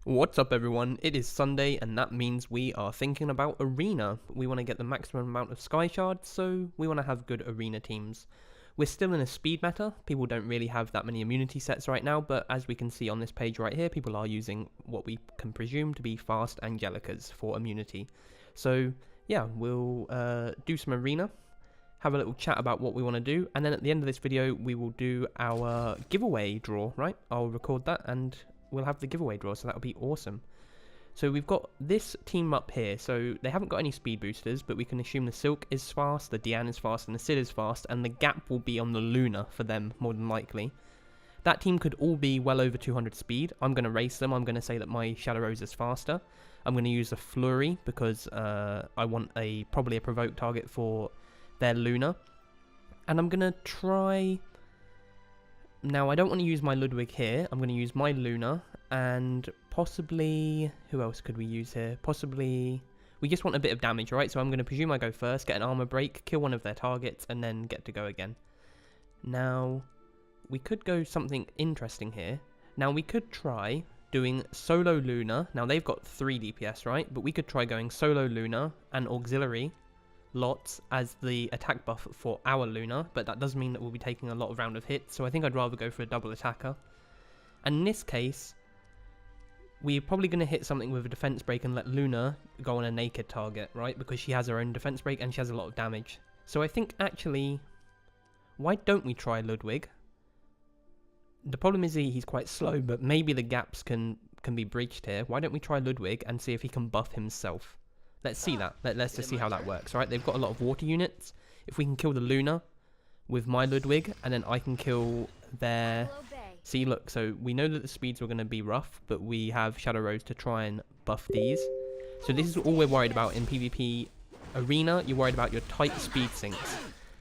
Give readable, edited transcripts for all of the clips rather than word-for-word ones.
What's up everyone, it is Sunday and that means we are thinking about arena. We want to get the maximum amount of sky shards, so we want to have good arena teams. We're still in a speed meta, people don't really have that many immunity sets right now, but as we can see on this page right here, people are using what we can presume to be fast Angelicas for immunity. So yeah, we'll do some arena, have a little chat about what we want to do, and then at the end of this video we will do our giveaway draw, right? I'll record that and we'll have the giveaway draw, so that'll be awesome. So we've got this team up here, so they haven't got any speed boosters, but we can assume the Silk is fast, the Diane is fast, and the Sid is fast, and the gap will be on the Luna for them, more than likely. That team could all be well over 200 speed. I'm going to race them. I'm going to say that my Shadow Rose is faster. I'm going to use a Flurry, because I want probably a provoke target for their Luna. And I'm going to try... Now, I don't want to use my Ludwig here. I'm going to use my Luna, and possibly... Who else could we use here? Possibly... We just want a bit of damage, right? So I'm going to presume I go first, get an armor break, kill one of their targets, and then get to go again. Now, we could go something interesting here. Now, we could try doing solo Luna. Now, they've got 3 DPS, right? But we could try going solo Luna and auxiliary lots as the attack buff for our Luna, but that does mean that we'll be taking a lot of round of hits, so I think I'd rather go for a double attacker. And in this case, we're probably going to hit something with a defense break and let Luna go on a naked target, right? Because she has her own defense break and she has a lot of damage. So I think actually, why don't we try Ludwig? The problem is he's quite slow, but maybe the gaps can be breached here. Why don't we try Ludwig and see if he can buff himself? Let's see that. Let's just see how that works, right? They've got a lot of water units. If we can kill the Luna with my Ludwig, and then I can kill their... See, look, so we know that the speeds were going to be rough, but we have Shadow Rose to try and buff these. So this is all we're worried about in PvP arena. You're worried about your tight speed sinks.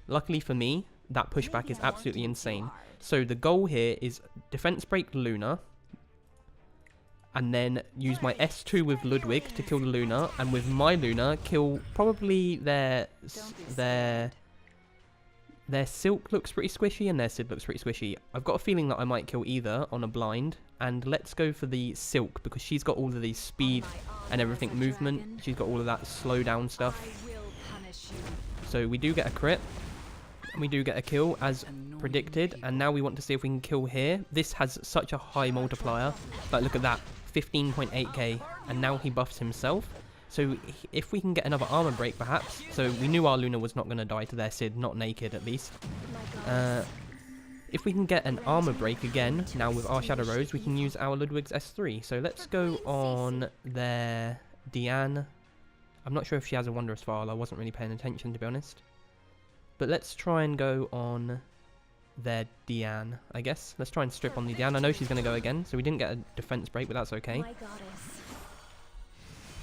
Luckily for me, that pushback is absolutely insane. So the goal here is defense break Luna, and then use my S2 with Ludwig to kill the Luna, and with my Luna kill probably their Silk looks pretty squishy and their Sid looks pretty squishy. I've got a feeling that I might kill either on a blind, and let's go for the Silk because she's got all of the speed and everything movement. She's got all of that slow down stuff. So we do get a crit, and we do get a kill as predicted, and now we want to see if we can kill here. This has such a high multiplier, like look at that. 15.8k, and now he buffs himself. So if we can get another armor break perhaps, so we knew our Luna was not going to die to their Sid, not naked at least. If we can get an armor break again, now with our Shadow Rose, we can use our Ludwig's S3. So let's go on their Diane. I'm not sure if she has a Wondrous File, I wasn't really paying attention to be honest. But let's try and go on their Diane, I guess. Let's try and strip on the Diane. I know she's going to go again, so we didn't get a defense break, but that's okay.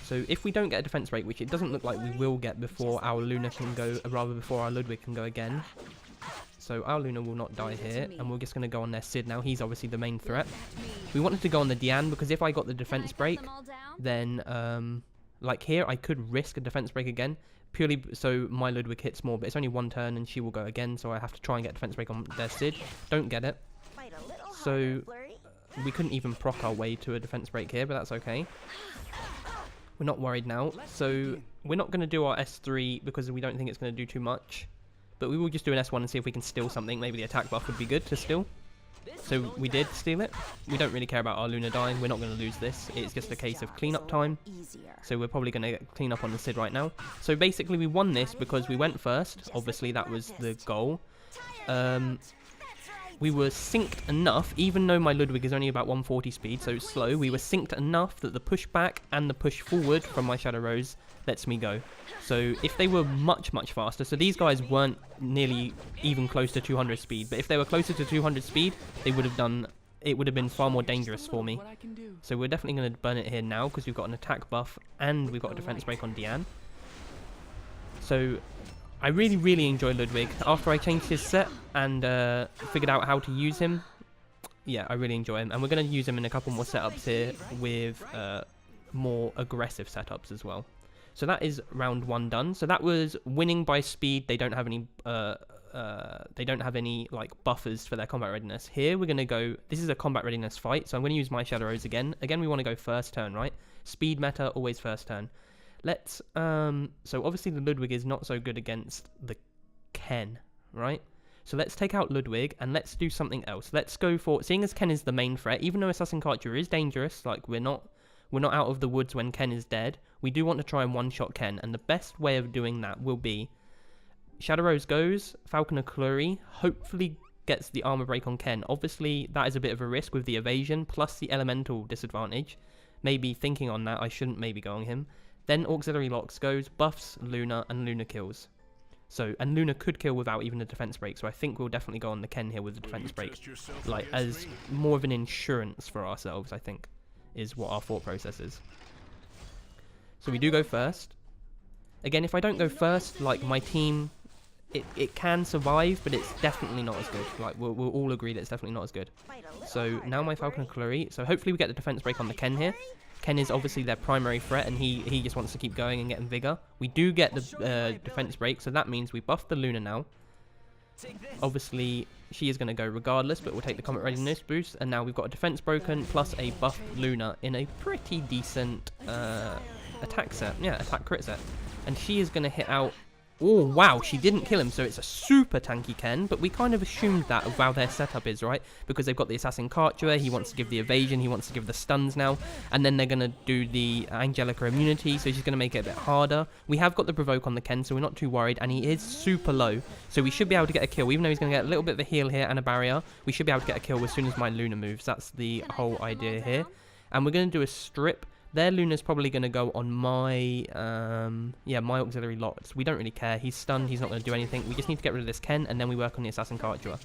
So if we don't get a defense break, which it doesn't look like we will get before our Luna can go, rather before our Ludwig can go again. So our Luna will not die here, and we're just going to go on their Sid now. He's obviously the main threat. We wanted to go on the Diane, because if I got the defense break, then, like here, I could risk a defense break again. Purely so my Ludwig hits more, but it's only one turn and she will go again, so I have to try and get defense break on their Sid. Don't get it. So we couldn't even proc our way to a defense break here, but that's okay. We're not worried now. So we're not going to do our S3 because we don't think it's going to do too much. But we will just do an S1 and see if we can steal something. Maybe the attack buff would be good to steal. So we did steal it. We don't really care about our Luna dying. We're not going to lose this. It's just a case of cleanup time. So we're probably going to clean up on the Sid right now. So basically we won this because we went first. Obviously that was the goal. We were synced enough, even though my Ludwig is only about 140 speed, so slow, we were synced enough that the push back and the push forward from my Shadow Rose lets me go. So if they were much faster, so these guys weren't nearly even close to 200 speed, but if they were closer to 200 speed, they would have done, it would have been far more dangerous for me. So we're definitely going to burn it here now because we've got an attack buff and we've got a defense break on Diane. So I really enjoy Ludwig. After I changed his set and figured out how to use him, yeah, I really enjoy him. And we're going to use him in a couple more setups here with more aggressive setups as well. So that is round 1 done. So that was winning by speed. They don't have any any like buffers for their combat readiness. Here we're gonna go. This is a combat readiness fight, so I'm gonna use my Shadow Rose again. Again, we want to go first turn, right? Speed meta, always first turn. Let's so obviously the Ludwig is not so good against the Ken, right? So let's take out Ludwig and let's do something else. Let's go for, seeing as Ken is the main threat, even though Assassin Archer is dangerous, like we're not out of the woods when Ken is dead, we do want to try and one-shot Ken, and the best way of doing that will be Shadow Rose goes, Falconer Clury, hopefully gets the armor break on Ken. Obviously, that is a bit of a risk with the evasion, plus the elemental disadvantage. Maybe thinking on that, I shouldn't maybe go on him. Then Auxiliary Locks goes, buffs Luna, and Luna kills. So, and Luna could kill without even a defense break, so I think we'll definitely go on the Ken here with the defense break. Like, as more of an insurance for ourselves, I think, is what our thought process is. So we do go first. Again, if I don't go first, like, my team, it can survive, but it's definitely not as good. Like, we'll all agree that it's definitely not as good. So, now my Falconer Clury. So, hopefully we get the defense break on the Ken here. Ken is obviously their primary threat, and he just wants to keep going and getting vigor. We do get the defense break, so that means we buff the Luna now. Obviously, she is going to go regardless, but we'll take the combat readiness boost, and now we've got a defense broken plus a buffed Luna in a pretty decent attack set. Yeah, attack crit set. And she is going to hit out... Oh, wow, she didn't kill him, so it's a super tanky Ken, but we kind of assumed that of how their setup is, right? Because they've got the Assassin Archer, he wants to give the evasion, he wants to give the stuns now, and then they're going to do the Angelica immunity, so she's going to make it a bit harder. We have got the provoke on the Ken, so we're not too worried, and he is super low, so we should be able to get a kill. Even though he's going to get a little bit of a heal here and a barrier, we should be able to get a kill as soon as my Luna moves. That's the whole idea here. And we're going to do a strip. Their Luna's probably going to go on my, my Auxiliary Locks. We don't really care. He's stunned. He's not going to do anything. We just need to get rid of this Ken, and then we work on the Assassin Archer.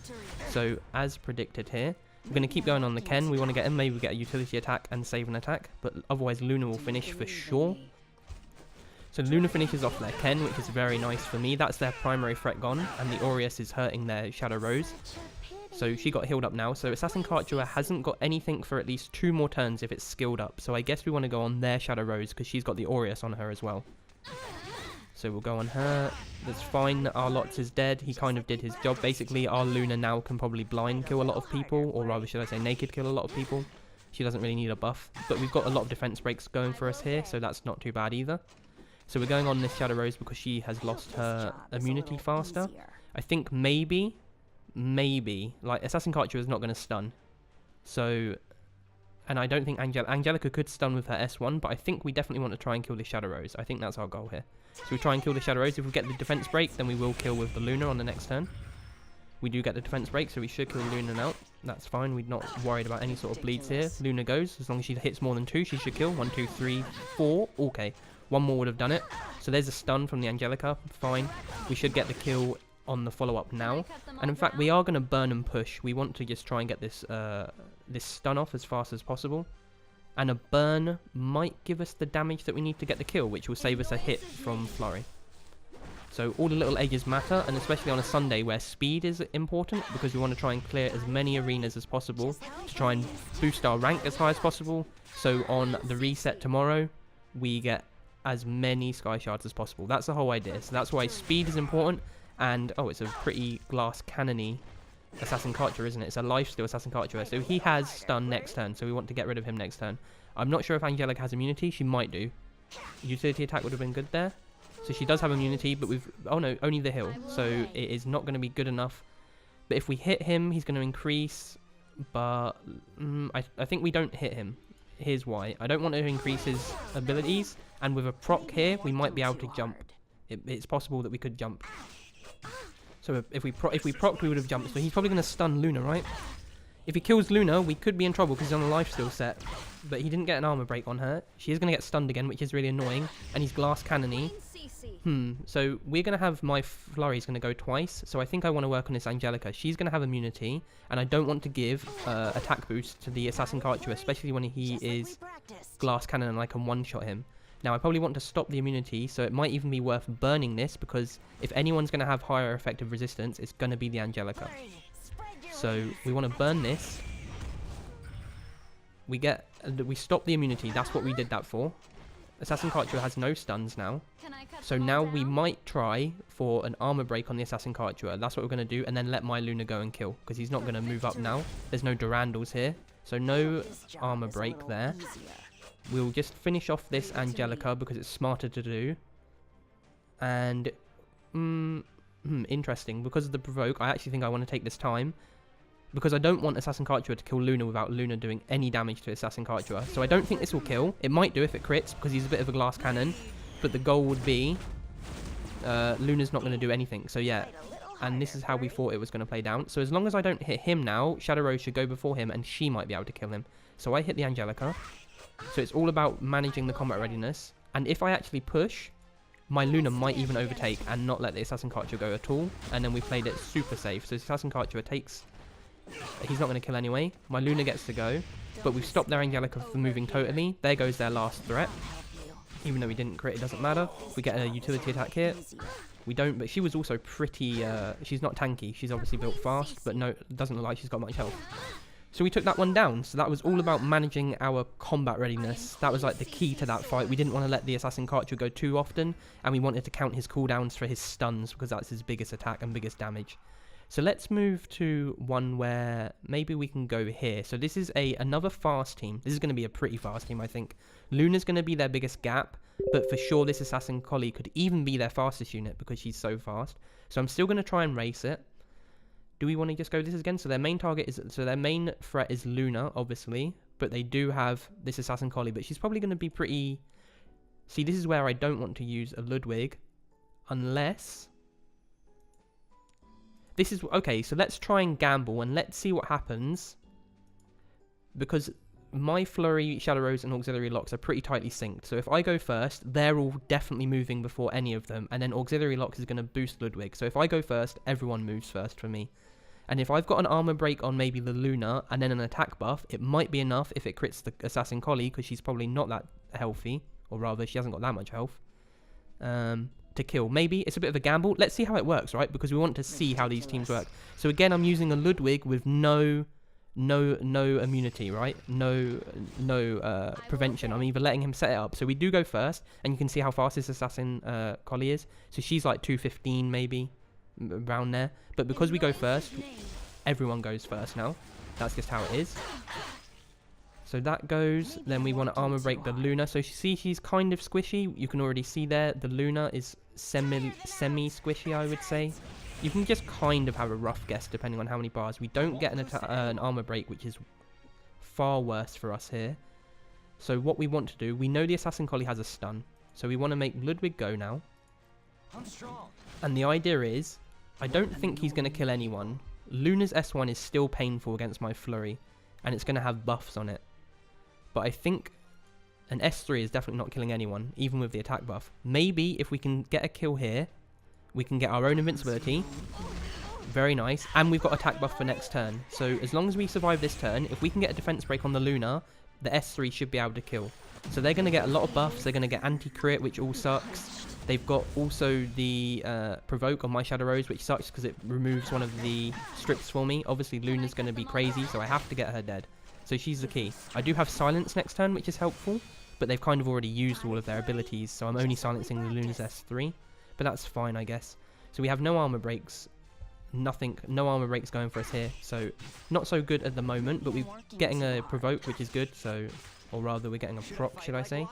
So, as predicted here, we're going to keep going on the Ken. We want to get him. Maybe we get a utility attack and save an attack, but otherwise Luna will finish for sure. So, Luna finishes off their Ken, which is very nice for me. That's their primary threat gone, and the Aureus is hurting their Shadow Rose. So she got healed up now. So Assassin Archer hasn't got anything for at least 2 more turns if it's skilled up. So I guess we want to go on their Shadow Rose because she's got the Aureus on her as well. So we'll go on her. That's fine. Our Lots is dead. He kind of did his job. Basically, our Luna now can probably blind kill a lot of people. Or rather, should I say naked kill a lot of people. She doesn't really need a buff. But we've got a lot of defense breaks going for us here. So that's not too bad either. So we're going on this Shadow Rose because she has lost her immunity faster. I think maybe, like, Assassin Archer is not going to stun. So, and I don't think Angelica could stun with her S1, but I think we definitely want to try and kill the Shadow Rose. I think that's our goal here. So we try and kill the Shadow Rose. If we get the defense break, then we will kill with the Luna on the next turn. We do get the defense break, so we should kill Luna now. That's fine. We're not worried about any sort of bleeds here. Luna goes. As long as she hits more than 2, she should kill. 1, 2, 3, 4. Okay. 1 more would have done it. So there's a stun from the Angelica. Fine. We should get the kill on the follow-up now. And in fact, we are going to burn and push. We want to just try and get this this stun off as fast as possible. And a burn might give us the damage that we need to get the kill, which will save us a hit from Flurry. So all the little edges matter, and especially on a Sunday where speed is important, because we want to try and clear as many arenas as possible to try and boost our rank as high as possible. So on the reset tomorrow, we get as many Sky Shards as possible. That's the whole idea. So that's why speed is important. And, oh, it's a pretty glass cannon-y Assassin Archer, isn't it? It's a lifesteal Assassin Archer. So he has stun next turn, so we want to get rid of him next turn. I'm not sure if Angelica has immunity. She might do. Utility attack would have been good there. So she does have immunity, but we've... Oh, no, only the heal. So it is not going to be good enough. But if we hit him, he's going to increase. But I think we don't hit him. Here's why. I don't want to increase his abilities. And with a proc here, we might be able to jump. It's possible that we could jump. So if we procced, we would have jumped. So he's probably going to stun Luna, right? If he kills Luna, we could be in trouble because he's on a lifesteal set. But he didn't get an armor break on her. She is going to get stunned again, which is really annoying. And he's glass cannon-y. So we're going to have my Flurry's going to go twice. So I think I want to work on this Angelica. She's going to have immunity. And I don't want to give attack boost to the Assassin Archer, especially when he is glass cannon and I can one-shot him. Now, I probably want to stop the immunity, so it might even be worth burning this, because if anyone's going to have higher effective resistance, it's going to be the Angelica. So, we want to burn this. We stop the immunity, that's what we did that for. Assassin Cartua has no stuns now. So now we might try for an armor break on the Assassin Cartua. That's what we're going to do. And then let my Luna go and kill. Because he's not going to move up now. There's no Durandals here. So no armor break there. We'll just finish off this Angelica because it's smarter to do. And... interesting. Because of the provoke, I actually think I want to take this time. Because I don't want Assassin Cartua to kill Luna without Luna doing any damage to Assassin Cartua. So I don't think this will kill. It might do if it crits, because he's a bit of a glass cannon. But the goal would be... Luna's not going to do anything. So yeah. And this is how we thought it was going to play down. So as long as I don't hit him now, Shadow Rose should go before him, and she might be able to kill him. So I hit the Angelica. So it's all about managing the combat readiness. And if I actually push... my Luna might even overtake and not let the Assassin Cartua go at all. And then we played it super safe. So Assassin Cartua takes... he's not going to kill anyway. My Luna gets to go. But we've stopped their Angelica from moving totally. There goes their last threat. Even though we didn't crit, it doesn't matter. We get a utility attack here. We don't, but she was also pretty... she's not tanky. She's obviously built fast, but no, it doesn't look like she's got much health. So we took that one down. So that was all about managing our combat readiness. That was like the key to that fight. We didn't want to let the Assassin Cartua go too often, and we wanted to count his cooldowns for his stuns, because that's his biggest attack and biggest damage. So let's move to one where maybe we can go here. So this is another fast team. This is going to be a pretty fast team, I think. Luna's going to be their biggest gap, but for sure this Assassin Collie could even be their fastest unit because she's so fast. So I'm still going to try and race it. Do we want to just go this again? So their main target is... so their main threat is Luna, obviously. But they do have this Assassin Collie, but she's probably going to be pretty... see, this is where I don't want to use a Ludwig. Unless... this is... okay, so let's try and gamble and let's see what happens. Because my Flurry, Shadow Rose and Auxiliary Locks are pretty tightly synced. So if I go first, they're all definitely moving before any of them. And then Auxiliary Locks is going to boost Ludwig. So if I go first, everyone moves first for me. And if I've got an armor break on maybe the Luna and then an attack buff, it might be enough if it crits the Assassin Collie, because she's probably not that healthy. Or rather, she hasn't got that much health. To kill. Maybe. It's a bit of a gamble. Let's see how it works, right? Because we want to see how these teams work. So again, I'm using a Ludwig with no immunity, right? No prevention. I'm either letting him set it up. So we do go first, and you can see how fast this Assassin Collie is. So she's like 215 maybe, around there. But because we go first, everyone goes first now. That's just how it is. So that goes. Then we want to armor break the Luna. So you see she's kind of squishy. You can already see there. The Luna is semi squishy, I would say. You can just kind of have a rough guess depending on how many bars. We don't get an armor break, which is far worse for us here. So what we want to do, we know the Assassin Collie has a stun. So we want to make Ludwig go now. And the idea is, I don't think he's going to kill anyone. Luna's S1 is still painful against my Flurry, and it's going to have buffs on it. But I think an S3 is definitely not killing anyone, even with the attack buff. Maybe if we can get a kill here, we can get our own invincibility. Very nice. And we've got attack buff for next turn. So as long as we survive this turn, if we can get a defense break on the Luna, the S3 should be able to kill. So they're going to get a lot of buffs. They're going to get anti-crit, which all sucks. They've got also the provoke on my Shadow Rose, which sucks because it removes one of the strips for me. Obviously, Luna's going to be crazy, so I have to get her dead. So she's the key. I do have silence next turn, which is helpful, but they've kind of already used all of their abilities, so I'm only silencing the Luna's S3. But that's fine, I guess. So we have no armor breaks. Nothing, no armor breaks going for us here. So not so good at the moment, but we're getting a provoke, which is good. So, or rather, we're getting a proc, should I say?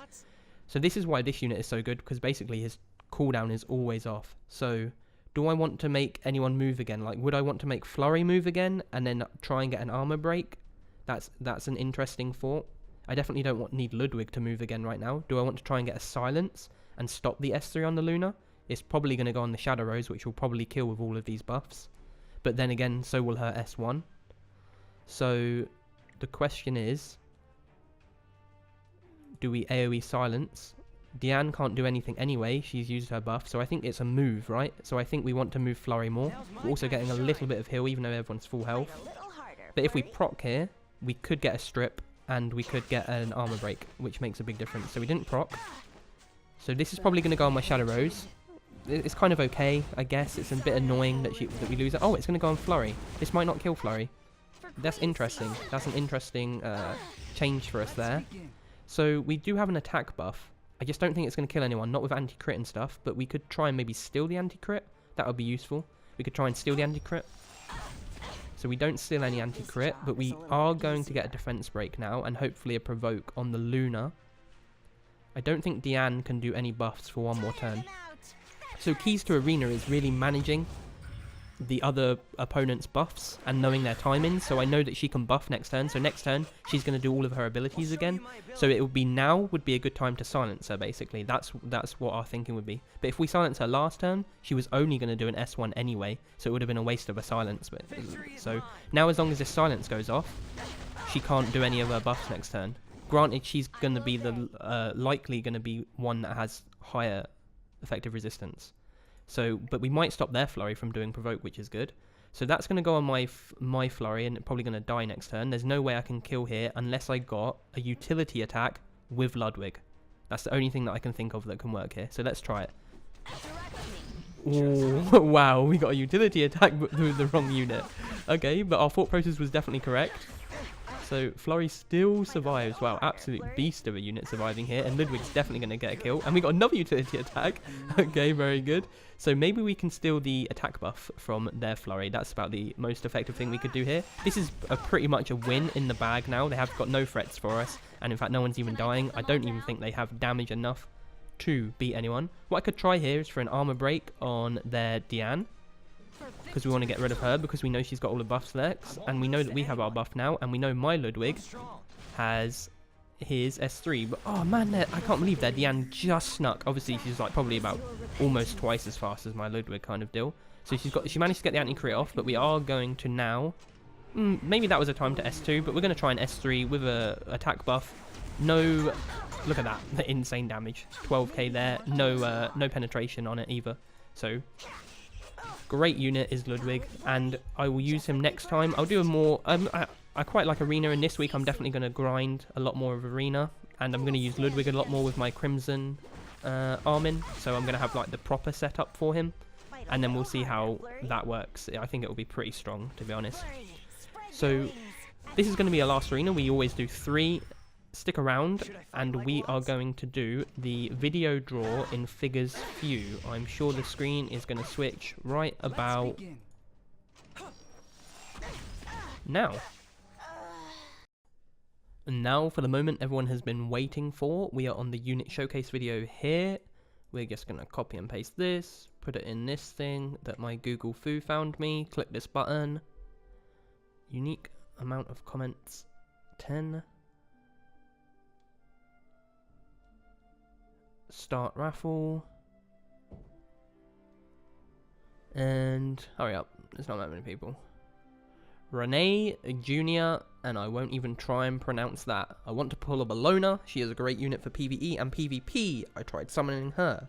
So this is why this unit is so good, because basically his cooldown is always off. So do I want to make anyone move again? Like, would I want to make Flurry move again and then try and get an armor break? That's an interesting thought. I definitely don't need Ludwig to move again right now. Do I want to try and get a silence and stop the S3 on the Luna? It's probably going to go on the Shadow Rose, which will probably kill with all of these buffs. But then again, so will her S1. So the question is, do we AoE silence? Diane can't do anything anyway. She's used her buff. So I think it's a move, right? So I think we want to move Flurry more. We're also getting a little bit of heal, even though everyone's full health. But if we proc here, we could get a strip and we could get an armor break, which makes a big difference. So we didn't proc. So this is probably going to go on my Shadow Rose. It's kind of okay, I guess. It's a bit annoying that we lose it. Oh, it's going to go on Flurry. This might not kill Flurry. That's interesting. That's an interesting change for us there. So we do have an attack buff. I just don't think it's going to kill anyone, not with anti-crit and stuff, but we could try and maybe steal the anti-crit. That would be useful. We could try and steal the anti-crit. So we don't steal any anti-crit, but we are going to get a defense break now, and hopefully a provoke on the Luna. I don't think Diane can do any buffs for one more turn. So keys to Arena is really managing the other opponent's buffs and knowing their timings. So I know that she can buff next turn. So next turn, she's going to do all of her abilities again. So it would be now would be a good time to silence her, basically. That's what our thinking would be. But if we silence her last turn, she was only going to do an S1 anyway. So it would have been a waste of a silence. But so now as long as this silence goes off, she can't do any of her buffs next turn. Granted, she's going to be the likely going to be one that has higher effective resistance. So, but we might stop their flurry from doing provoke, which is good. So that's going to go on my flurry, and it's probably going to die next turn. There's no way I can kill here unless I got a utility attack with Ludwig. That's the only thing that I can think of that can work here. So let's try it. Ooh, wow, we got a utility attack with the wrong unit. Okay, but our thought process was definitely correct. So Flurry still survives. Wow, absolute beast of a unit surviving here. And Ludwig's definitely going to get a kill. And we got another utility attack. Okay, very good. So maybe we can steal the attack buff from their Flurry. That's about the most effective thing we could do here. This is pretty much a win in the bag now. They have got no threats for us. And in fact, no one's even dying. I don't even think they have damage enough to beat anyone. What I could try here is for an armor break on their Diane, because we want to get rid of her, because we know she's got all the buffs next, and we know that we have our buff now, and we know my Ludwig has his S3. But oh man, I can't believe that Diane just snuck. Obviously she's like probably about almost twice as fast as my Ludwig kind of deal. So she managed to get the anti-crit off, but we are going to now maybe that was a time to S2, but we're going to try an S3 with a attack buff. No, look at that, the insane damage, 12k there. No penetration on it either. So great unit is Ludwig, and I will use him next time. I'll do a more I quite like Arena, and this week I'm definitely going to grind a lot more of Arena, and I'm going to use Ludwig a lot more with my Crimson Armin, so I'm going to have like the proper setup for him, and then we'll see how that works. I think it will be pretty strong, to be honest. So this is going to be our last Arena. We always do 3. Stick around, and we are going to do the video draw in Figures Few. I'm sure the screen is going to switch right about now. And now for the moment everyone has been waiting for. We are on the unit showcase video here. We're just going to copy and paste this, put it in this thing that my Google Foo found me, click this button. Unique amount of comments, 10. Start raffle, and hurry up, there's not that many people. Renee Jr., and I won't even try and pronounce that. I want to pull a Bologna. She is a great unit for PvE and PvP. I tried summoning her.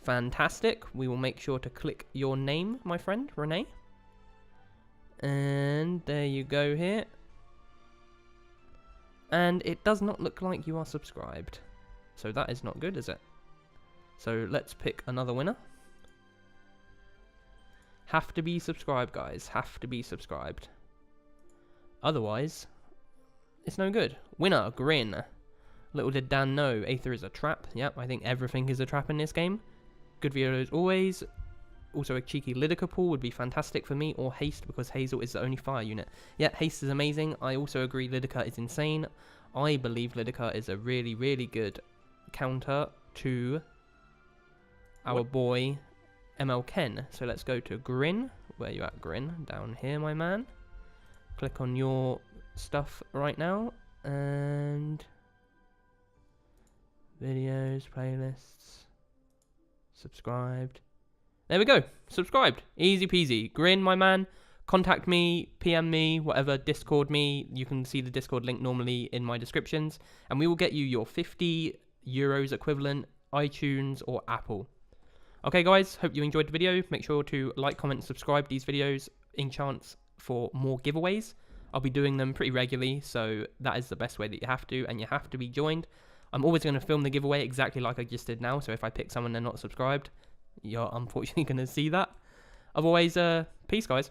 Fantastic. We will make sure to click your name, my friend, Renee. And there you go here. And it does not look like you are subscribed. So that is not good, is it? So let's pick another winner. Have to be subscribed, guys. Have to be subscribed. Otherwise, it's no good. Winner, Grin. Little did Dan know, Aether is a trap. Yep, I think everything is a trap in this game. Good video as always. Also a cheeky Lydica pool would be fantastic for me, or Haste, because Hazel is the only fire unit. Yeah, Haste is amazing. I also agree Lydica is insane. I believe Lydica is a really, really good counter to our boy ML Ken. So let's go to Grin. Where you at, Grin? Down here, my man. Click on your stuff right now, and videos, playlists, subscribed. There we go, subscribed. Easy peasy. Grin, my man. Contact me, PM me, whatever, Discord me. You can see the Discord link normally in my descriptions, and we will get you your 50 euros equivalent, iTunes or Apple. Okay guys, hope you enjoyed the video. Make sure to like, comment, and subscribe these videos in chance for more giveaways. I'll be doing them pretty regularly, so that is the best way that you have to, and you have to be joined. I'm always going to film the giveaway exactly like I just did now, so if I pick someone they're not subscribed, you're unfortunately going to see that. Otherwise, peace guys.